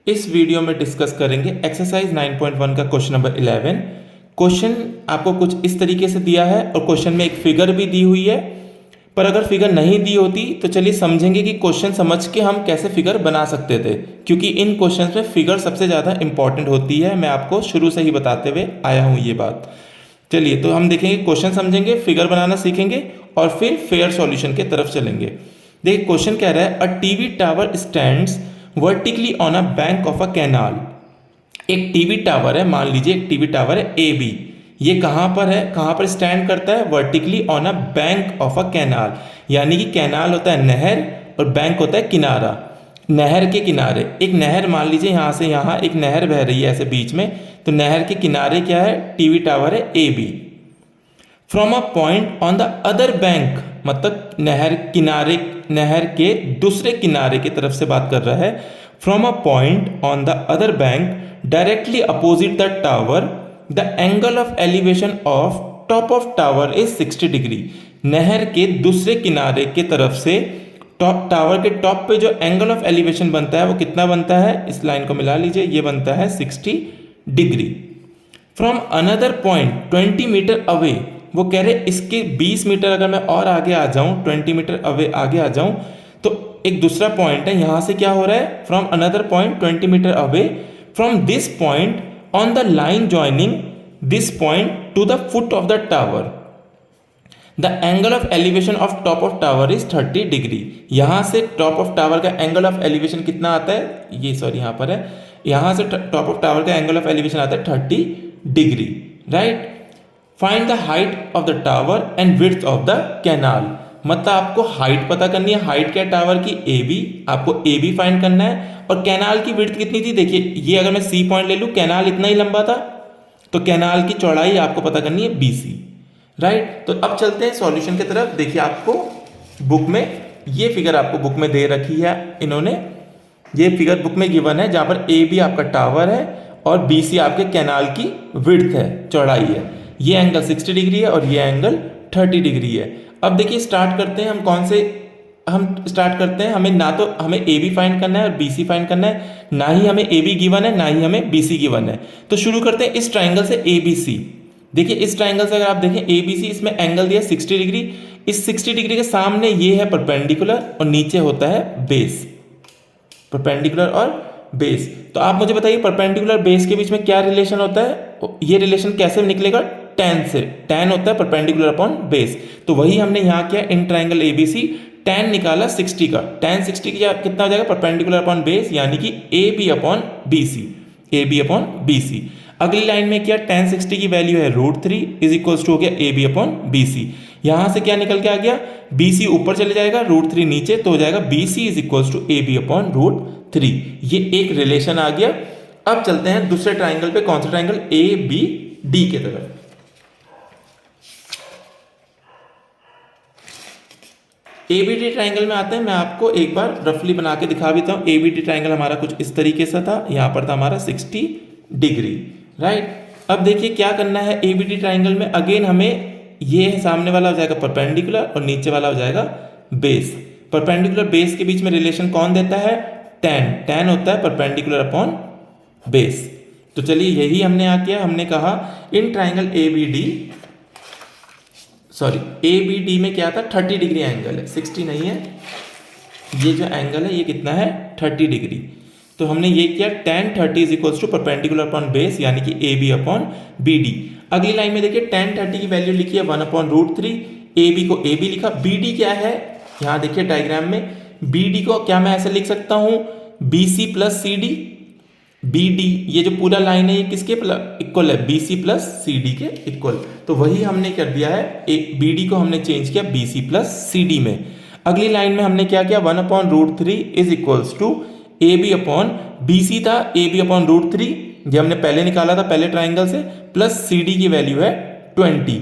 इस वीडियो में डिस्कस करेंगे एक्सरसाइज 9.1 का क्वेश्चन नंबर 11। क्वेश्चन आपको कुछ इस तरीके से दिया है और क्वेश्चन में एक फिगर भी दी हुई है, पर अगर फिगर नहीं दी होती तो चलिए समझेंगे कि क्वेश्चन समझ के हम कैसे फिगर बना सकते थे, क्योंकि इन क्वेश्चंस में फिगर सबसे ज़्यादा इंपॉर्टेंट होती है। मैं आपको शुरू से ही बताते हुए आया हूँ ये बात। चलिए तो हम देखेंगे, क्वेश्चन समझेंगे, फिगर बनाना सीखेंगे और फिर फेयर सॉल्यूशन की तरफ चलेंगे। देखिए क्वेश्चन कह रहा है a TV tower stands vertically on a bank of a canal. एक टीवी टावर है, मान लीजिए एक टीवी टावर है ए बी। ये कहाँ पर है, कहाँ पर स्टैंड करता है? Vertically on a bank of a canal. यानी कि कैनाल होता है नहर और बैंक होता है किनारा। नहर के किनारे एक नहर, मान लीजिए यहाँ से यहाँ एक नहर बह रही है ऐसे बीच में, तो नहर के किनारे क्या है? टीवी टावर है A B. From a point on the other bank, मतलब नहर किनारे, नहर के दूसरे किनारे की तरफ से बात कर रहा है। From a point on the other bank directly opposite the tower the angle of elevation of top of tower is 60 degree. नहर के दूसरे किनारे की तरफ से टॉप टावर के टॉप पे जो एंगल ऑफ एलिवेशन बनता है वो कितना बनता है? इस लाइन को मिला लीजिए, ये बनता है 60 degree. From another point 20 metre away, वो कह रहे इसके 20 मीटर अगर मैं और आगे आ जाऊं, 20 मीटर अवे आगे आ जाऊं, तो एक दूसरा पॉइंट है, यहां से क्या हो रहा है? From another point 20 metre away from this point on the line joining this point to the foot of the tower the angle of elevation of top of tower is 30 degree. यहां से top of tower का angle of elevation कितना आता है? ये sorry यहां पर है, यहां से टॉप ऑफ टावर का एंगल ऑफ एलिवेशन आता है 30 degree, right. Find the height of the tower and width of the canal. मतलब आपको हाइट पता करनी है, हाइट क्या है टावर की? ए बी, आपको ए बी फाइंड करना है। और कैनाल की विड्थ कितनी थी? देखिए ये अगर मैं सी पॉइंट ले लूँ, कैनाल इतना ही लंबा था, तो कैनाल की चौड़ाई आपको पता करनी है बी सी, राइट। तो अब चलते हैं सॉल्यूशन की तरफ। देखिए आपको बुक में ये फिगर आपको बुक में दे रखी है इन्होंने, ये फिगर बुक में गिवन है, जहाँ पर ए बी आपका टावर है और बी सी आपके कैनाल की विड्थ है, चौड़ाई है। ये एंगल 60 डिग्री है और ये एंगल 30 डिग्री है। अब देखिए स्टार्ट करते हैं, हम स्टार्ट करते हैं। हमें ना तो हमें ए बी फाइंड करना है और बी सी फाइंड करना है, ना ही हमें ए बी गिवन है, ना ही हमें बी सी गिवन है। तो शुरू करते हैं इस ट्राइंगल से ए बी सी। देखिए इस ट्राइंगल से अगर आप देखें ए बी सी, इसमें एंगल दिया 60 डिग्री। इस 60 डिग्री के सामने ये है परपेंडिकुलर और नीचे होता है बेस, परपेंडिकुलर और बेस। तो आप मुझे बताइए परपेंडिकुलर बेस के बीच में क्या रिलेशन होता है? ये रिलेशन कैसे निकलेगा? tan से। tan होता है परपेंडिकुलर अपॉन बेस, तो वही हमने यहाँ किया इन ट्राइंगल एबीसी। tan निकाला 60 का, tan 60 की कितना हो जाएगा? परपेंडिकुलर अपॉन बेस, यानी कि A B upon B C, A B upon B C. अगली लाइन में क्या? tan 60 की वैल्यू है √3 इज इक्वल्स टू हो गया A B upon B C. यहां से क्या निकल के आ गया? बी सी ऊपर चले जाएगा, √3 नीचे, तो हो जाएगा B C is equals to A B upon √3। ये एक रिलेशन आ गया। अब चलते हैं दूसरे ट्राइंगल पे। कौन सा ट्राइंगल? ए बी डी के तरफ। एबीडी ट्राइंगल में आते हैं, मैं आपको एक बार रफली बना के दिखा देता हूँ। एबीडी ट्राइंगल हमारा कुछ इस तरीके से था, यहाँ पर था हमारा 60 डिग्री, राइट। अब देखिए क्या करना है एबीडी ट्राइंगल में। अगेन हमें ये सामने वाला हो जाएगा परपेंडिकुलर और नीचे वाला हो जाएगा बेस। परपेंडिकुलर बेस के बीच में रिलेशन कौन देता है? tan। tan होता है परपेंडिकुलर अपॉन बेस। तो चलिए यही हमने यहाँ किया। हमने कहा in triangle ABD, sorry A B D में क्या था? 30 डिग्री एंगल है, 60 नहीं है। ये जो एंगल है ये कितना है? 30 डिग्री। तो हमने ये किया tan 30 is equals to perpendicular upon base, यानी कि A B upon B D. अगली लाइन में देखिए tan 30 की वैल्यू लिखी है 1 अपॉन √3, ए बी को ए बी लिखा। बी डी क्या है? यहाँ देखिए डायग्राम में बी डी को क्या मैं ऐसे लिख सकता हूँ? B C plus C D. B D ये जो पूरा लाइन है ये किसके इक्वल है? B C plus C D के इक्वल। तो वही हमने कर दिया है, बी डी को हमने चेंज किया B C plus C D में। अगली लाइन में हमने क्या किया? 1 upon √3 is equals to A B upon B C था, ए बी अपॉन √3 ये हमने पहले निकाला था पहले ट्राइंगल से, प्लस सी डी की वैल्यू है 20।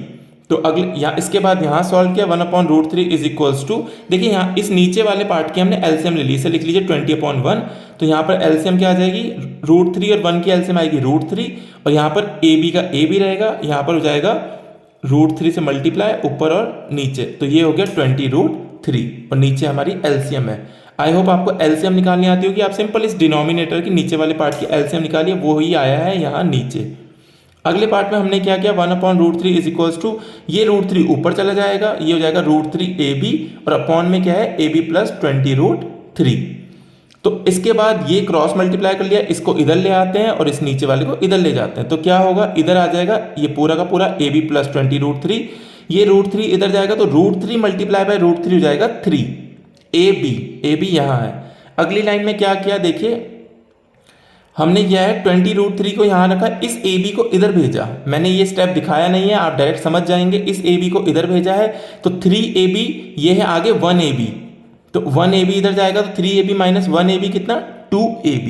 तो अगले यहाँ इसके बाद यहाँ सॉल्व किया 1 अपॉन √3 इज इक्वल्स टू, देखिए यहाँ इस नीचे वाले पार्ट की हमने एलसीएम ले ली, इसे लिख लीजिए 20 अपॉन 1। तो यहाँ पर एलसीएम क्या आ जाएगी? √3 और 1 की एलसीएम आएगी √3, और यहाँ पर ए बी का ए बी रहेगा, यहाँ पर हो जाएगा √3 से मल्टीप्लाई ऊपर और नीचे, तो ये हो गया 20 √3 और नीचे हमारी एलसीएम है। आई होप आपको एलसीएम निकालनी आती होगी। आप सिंपल इस डिनोमिनेटर के नीचे वाले पार्ट की एलसीएम निकालिए, वो ही आया है यहाँ नीचे। अगले पार्ट में हमने क्या किया, 1/√3 इज इक्वल्स टू, ये √3 ऊपर चला जाएगा, ये हो जाएगा √3ab और अपॉन में क्या है ab प्लस 20√3। तो इसके बाद ये क्रॉस मल्टीप्लाई कर लिया, इसको इधर ले आते हैं और इस नीचे वाले को इधर ले जाते हैं, तो क्या होगा, इधर आ जाएगा ये पूरा का पूरा ab प्लस 20√3, ये √3 इधर जाएगा तो √3 मल्टीप्लाई बाय √3 हो जाएगा 3, ab यहाँ है। अगली लाइन में क्या किया देखिए, हमने किया है 20√3 को यहाँ रखा, इस ab को इधर भेजा, मैंने ये स्टेप दिखाया नहीं है, आप डायरेक्ट समझ जाएंगे। इस ab को इधर भेजा है तो 3ab, ये है आगे 1ab, तो 1ab इधर जाएगा तो 3ab माइनस 1ab कितना, 2ab।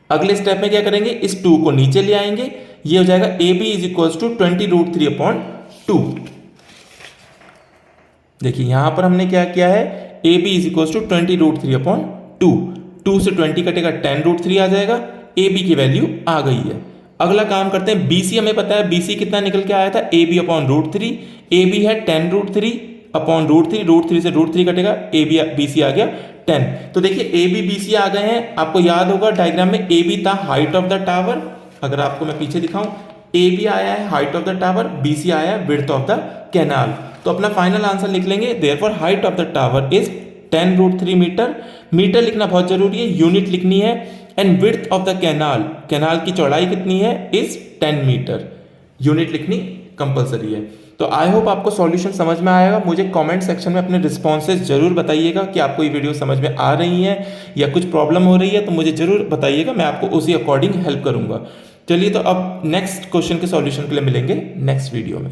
अगले स्टेप में क्या करेंगे, इस 2 को नीचे ले आएंगे, ये हो जाएगा ab इज इक्वल्स टू 20√3/2। देखिए यहां पर हमने क्या किया है, ab इज इक्वल्स टू 20√3/2, 2 से 20 कटेगा 10√3 आ जाएगा, ab की वैल्यू आ गई है। अगला काम करते हैं, bc हमें पता है, bc कितना निकल के आया था, ab/√3, ab है 10√3/√3, √3 से √3 कटेगा, bc आ गया 10। तो देखिए ab bc आ गए हैं। आपको याद होगा डायग्राम में ab था हाइट ऑफ द टावर, अगर आपको मैं पीछे दिखाऊं, ab आया है height of the tower, bc आया है विड्थ ऑफ द कैनाल। तो अपना फाइनल आंसर लिख लेंगे, therefore height of the tower is 10√3 metre. Metre लिखना बहुत जरूरी है, यूनिट लिखनी है। And width of the canal, canal की चौड़ाई कितनी है, इज 10 मीटर, यूनिट लिखनी कंपलसरी है। तो आई होप आपको सॉल्यूशन समझ में आएगा। मुझे कमेंट सेक्शन में अपने रिस्पॉन्सेज जरूर बताइएगा कि आपको ये वीडियो समझ में आ रही है या कुछ प्रॉब्लम हो रही है, तो मुझे जरूर बताइएगा, मैं आपको उसी अकॉर्डिंग हेल्प करूंगा। चलिए तो अब नेक्स्ट क्वेश्चन के सॉल्यूशन के लिए मिलेंगे नेक्स्ट वीडियो में।